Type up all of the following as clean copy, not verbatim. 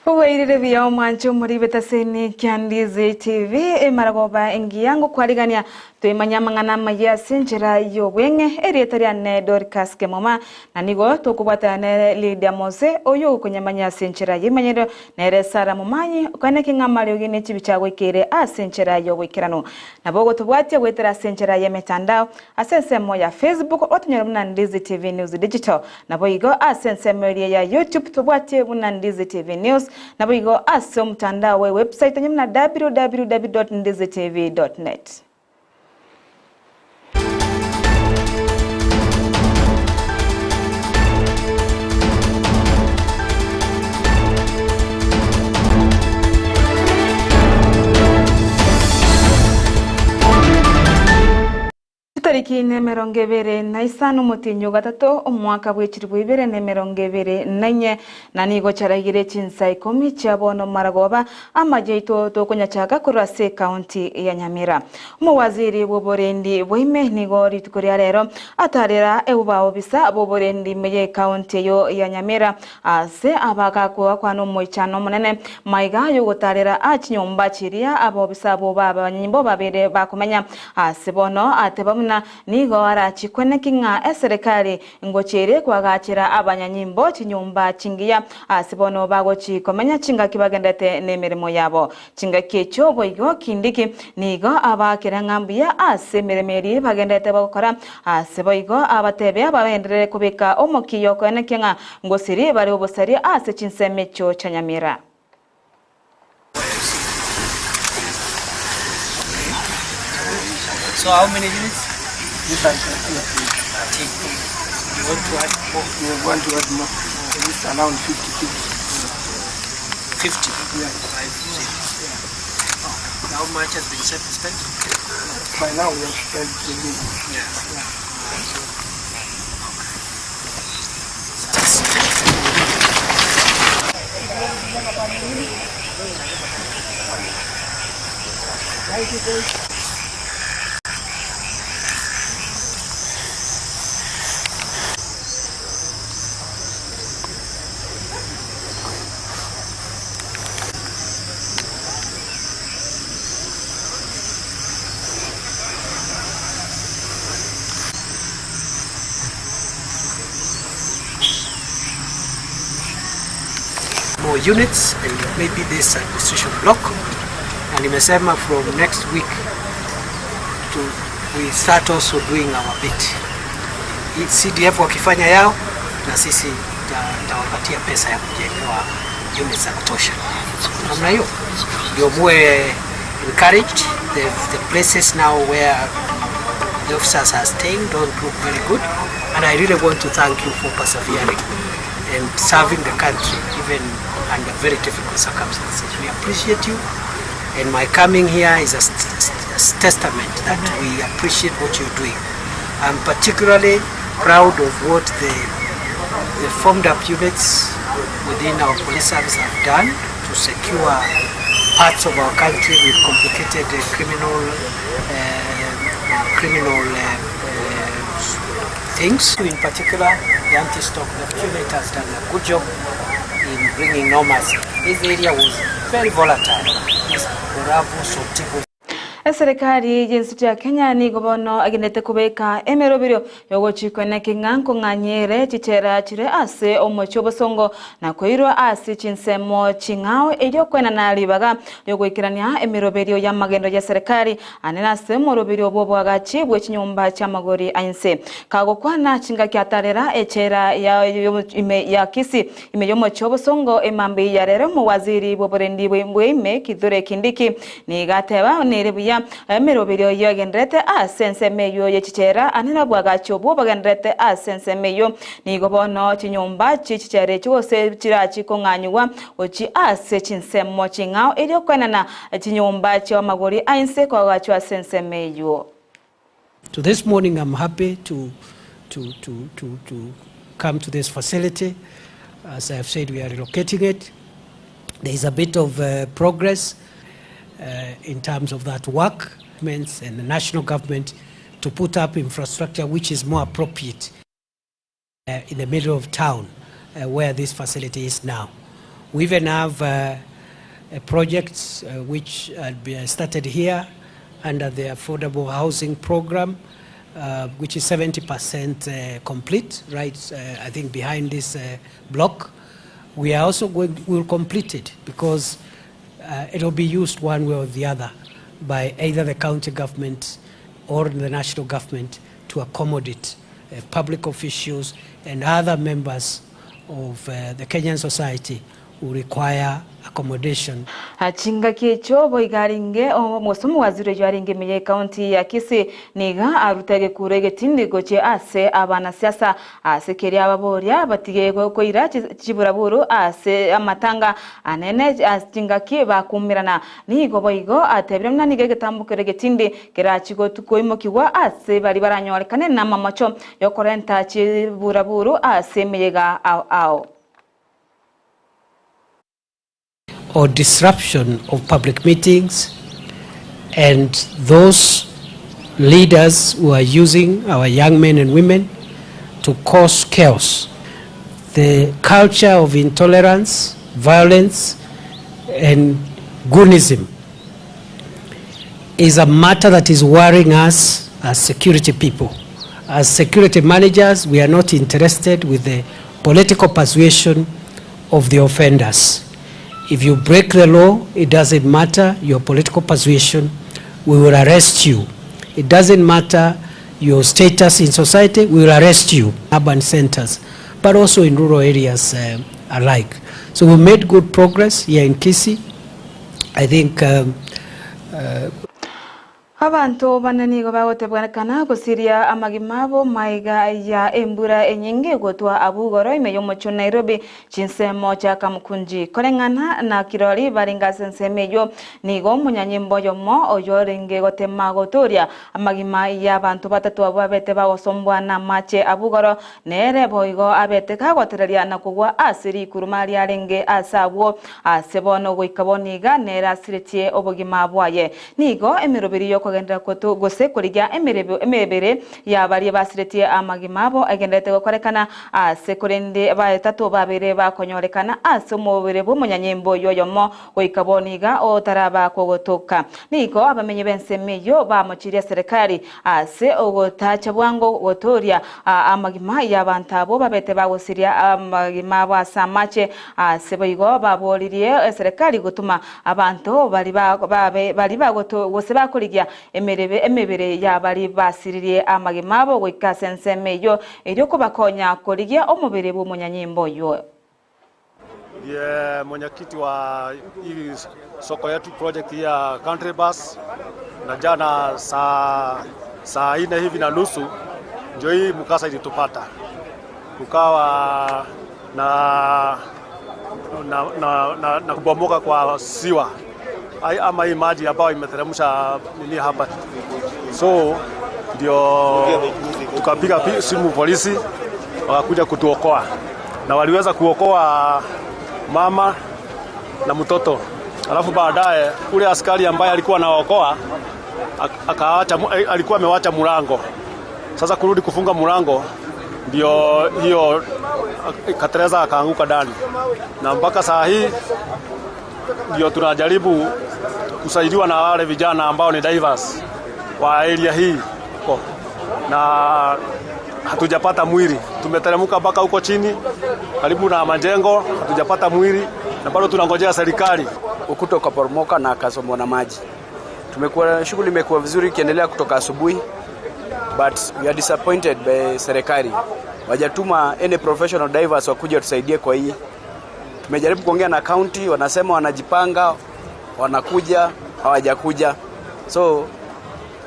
Uwairire vya mwancho muri betaseni Ndizi TV maragoba engi yangu kwarigania twimanyamangana maya sinjira yobwenge erietaria ne Dorcas Kemuma na nigo tukubwatane Lydia Mose oyo kunyamanya sinjira yimanyero nere Sara mumanyi kwane kingamari ogine chibichagwe kire asinjira yobwekirano nabogo tubwatie gwetera sinjira yemetandao asensemo ya Facebook otunyoro na Ndizi TV News Digital naboigo asensemo ya YouTube tubwatie buna Ndizi TV News naboigo aso mtandao we website nyamna www.ndizitv.net. Tariki nemerongevere na isano mutinyo gatatu umwaka bwechirwe ibere nemerongevere nanye nanigo charagire Chinsa Ikomi chabono maragoba amajeito to kunyachaga kurase county ya Nyamira umuwaziri boborendi bwime nigo ritukuri rero atarera eubao bisa boborendi meye county yo ya Nyamira ase abaga kwa no moichano munene maiga yo gutarera achinyomba chiria abo bisa bo baba nyimbo babere bakumenya ase bono atebamuna nigo arachikwene kinga serikali ngochere kwagachira abanyanyimbo chinyumba chingiya asibono bagochi komenya chinga kibagendete nemirimo yabo chinga kecho boigo kindiki nigo abakira ngambiya asemeremeri bagendete bakora asiboigo abatebe abendere kubika omokiyo kwene kinga ngosiri bari obosari ase Chinsemecho chanyamira. So how many minutes? You want to add more? You want to add more? At least around 50 kilos. 50? Yeah. 50. How much has been spent? By now we have spent the million. Yeah. More units and maybe this administration block, and imesema from next week we start also doing our bit. CDF wakifanya yao na sisi tawapatia pesa ya kujengewa units za kutosha. Namna hiyo ndio muwe encouraged. The places now where the officers are staying don't look very good, and I really want to thank you for persevering and serving the country even under very difficult circumstances. We appreciate you, and my coming here is a testament that we appreciate what you're doing. I'm particularly proud of what the formed up units within our police service have done to secure parts of our country with complicated criminal things. In particular, the anti-stock theft unit has done a good job in bringing normalcy. This area was very volatile. This Borabu, Sotiku. Serikali jinsi ya Kenya ni gobono aginete kubeka emerobiro yogochikwene kinganko nganyere chichera chire ase omocho bosongo na koiro ase chinsemo chingao elyo kwena nalibaga yogoikirania emerobiro ya magendo ya serikali anena semo robiro bobo agachibwe chinyumba cha magori ainse kago kwana chinga kyatarera echera ya Kisii imeyomocho bosongo emambi ya rero mu waziri boborendi bweme kidure kindiki ni gateba nerebuya emerobiro yogendrete asensemeyo yechichera anena bwagacho bo bagendrete asensemeyo nigo bono chinyumba chichichere cyose kirachi konganywa ochi ase chinsemo chingao elyo kwenana chinyumba cyo magori ainse kwa gacho asensemeyo. So this morning I'm happy to come to this facility. As I have said, we are relocating it. There is a bit of progress in terms of that work and the national government to put up infrastructure which is more appropriate in the middle of town where this facility is now. We even have projects which had been started here under the affordable housing program, which is 70% complete, right? I think behind this block. We are also we'll complete it because it will be used one way or the other by either the county government or the national government to accommodate public officials and other members of the Kenyan society who require accommodation. Chinga kicho boigaringe musomo waziri yaringe meye county ya Kisii niga arutege kurege tindi goche ase abana siasa ase keri ababoria batige koira chiburaburu ase amatanga anene chinga ki bakumirana nigo boigo atebirana nige getambukere tindi kera chigo tukoimokiwa ase bari baranyorekane na mamacho yokorenta chiburaburu ase meyega ao or disruption of public meetings, and those leaders who are using our young men and women to cause chaos. The culture of intolerance, violence, and goonism is a matter that is worrying us as security people. As security managers, we are not interested with the political persuasion of the offenders. If you break the law, it doesn't matter your political persuasion, we will arrest you. It doesn't matter your status in society, we will arrest you. Urban centers, but also in rural areas alike. So we made good progress here in Kisii. I think abantu bananigo bagotebwanakana gusiria amagimabo maiga ya embura enyinge gotwa abugoro imeyo mocho Nairobi Chinsa mocha kamukunji korengana na kirori baringa sensemeyo nigo munyanyimbo yomo oyorenge gotema gotoria amagima ya abantu batatu ababete bagosombwa na mache abugoro nere boigo abete kagotereria na kugwa asiri kurumari arenge asabwo asebono goikaboniga nera siritie obogima bwaye nigo emirobiri yo kugenda koto gose kuriga emebere ya bari basiretie amagimabo agendete gokorekana sekurende batatu babere bakonyorekana asomobere bumunyanyembo yoyomo goikaboniga otaraba kogotoka niko abamenye bensemeyo bamuchiria serikali ase ogotacha bwango gotoria amagima ya bantabo babete bagosiria amagimabo asamache seboigo baboririe serikali gutuma abantu bari bagoto gose bakurigia emebere ya bari basiririe amagimabo goikasensemeyo eryo kubakonya kurigia omubere bumunyanyimbo yo. Mwenyekiti wa hii soko yetu project ya country bus, na jana saa 4 hivi na nusu ndio hii mkasa ilitupata. Kukawa na kubomoka kwa siwa ama hii maji ambayo imeteremsha nini hapa. So ndio tukapiga simu polisi wakakuja kutuokoa, na waliweza kuokoa mama na mtoto. Alafu baadaye ule askari ambaye alikuwa anaokoa alikuwa amewacha mlango. Sasa kurudi kufunga mlango ndio hiyo Katereza akaanguka ndani, na mpaka saa hii ndio tunajaribu kusaidiwa na wale vijana ambao ni divers wa area hii, na hatujapata mwili. Tumeteremka mpaka huko chini karibu na majengo, hatujapata mwili na bado tunangojea serikali. Ukuta ukaporomoka na akasomwa na maji. Shughuli imekuwa vizuri ikiendelea kutoka asubuhi, but we are disappointed by serikali. Wajatuma any professional divers wakuja tusaidie kwa hii. Tumejaribu kuongea na county, wanasema wanajipanga, wanakuja, hawajakuja. So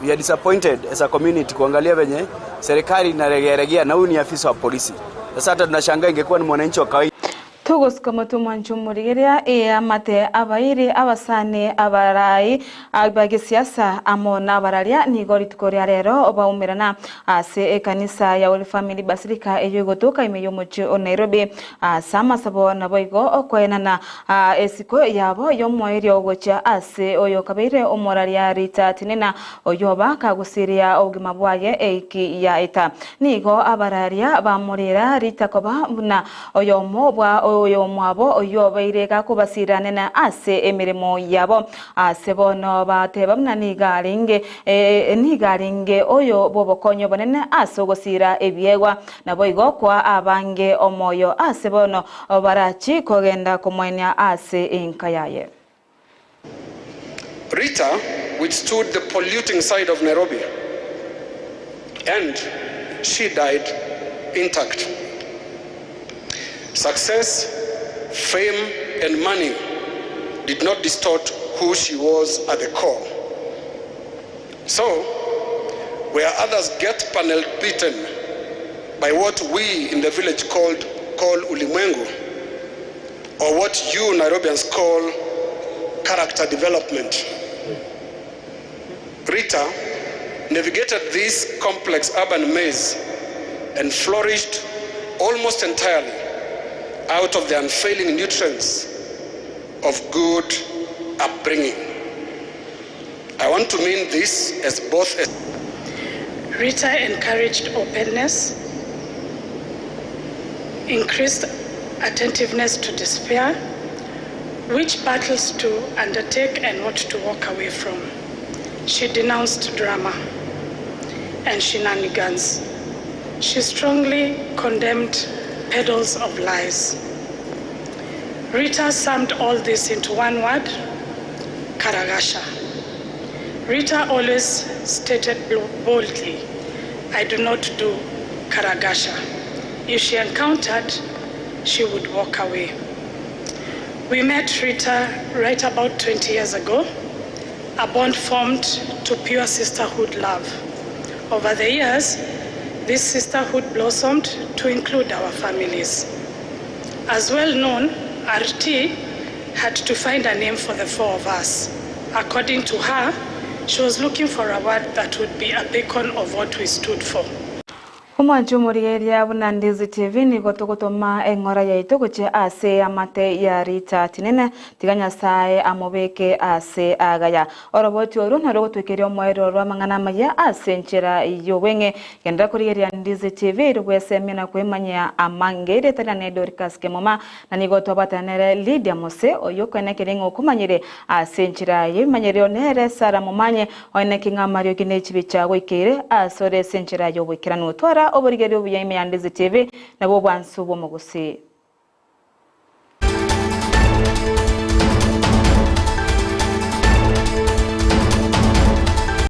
we are disappointed as a community kuangalia venye serikali inaregea na huyu ni afisa wa polisi. Sasa hata tunashangaa ingekuwa ni mwananchi wa kawaida. Tugos kamoto manchumurigeria amate abairi abasane abarai abagisiasa amona abararia nigori tukoria rero obaumirana ase kanisa ya Holy Family Basilica eyogotoka imeyomoche o Nairobi sama sabo naboigo okwenana esiko yabo yomoiri ogocha ase oyo kabeire omoraria rita tinena oyoba kagusiria ogima bwaye eiki ya ita nigo abararia bamurira rita koba na oyomo bwa oyo mwabo oyo bairega kubasirane na ase emirimo yabo ase bono bateba mna nigaringe oyo bobokonyo bonene ase ogosira ebiegwa nabo igokwa abange omoyo ase bono barachi kogenda kumwenya ase enkayaye. Rita withstood the polluting side of Nairobi, and she died intact. Success, fame, and money did not distort who she was at the core. So, where others get panel beaten by what we in the village call ulimwengu, or what you Nairobians call character development, Rita navigated this complex urban maze and flourished almost entirely out of the unfailing nutrients of good upbringing. I want to mean this as both as Rita encouraged openness, increased attentiveness to despair, which battles to undertake and what to walk away from. She denounced drama and shenanigans. She strongly condemned peddlers of lies. Rita summed all this into one word: Karagasha. Rita always stated boldly, "I do not do Karagasha." If she encountered, she would walk away. We met Rita right about 20 years ago, a bond formed to pure sisterhood love. Over the years, this sisterhood blossomed to include our families. As well known, RT had to find a name for the four of us. According to her, she was looking for a word that would be a beacon of what we stood for. Umwanjumuri ya Ndizi TV ni gotogotoma engora ya itogoche ase amate ya Rita tinene tiganya sae amobeke ase agaya oroboti oru na rogotwekere omwero rwa mangana maya ase nchera yowenge kenda kuri ya Ndizi TV rwese mina kwemanya amangere tana Dorcas Kemuma na nigoto batanere Lydia Mose oyo kwenekerengo kumanyire ase nchera yimanyire onere Sara mumanye onekinga Mario kinechibicha wikere asore senchera yobwekirano twara oborigero buyime ya Ndizi TV nabo bwansu bo mu Gusii.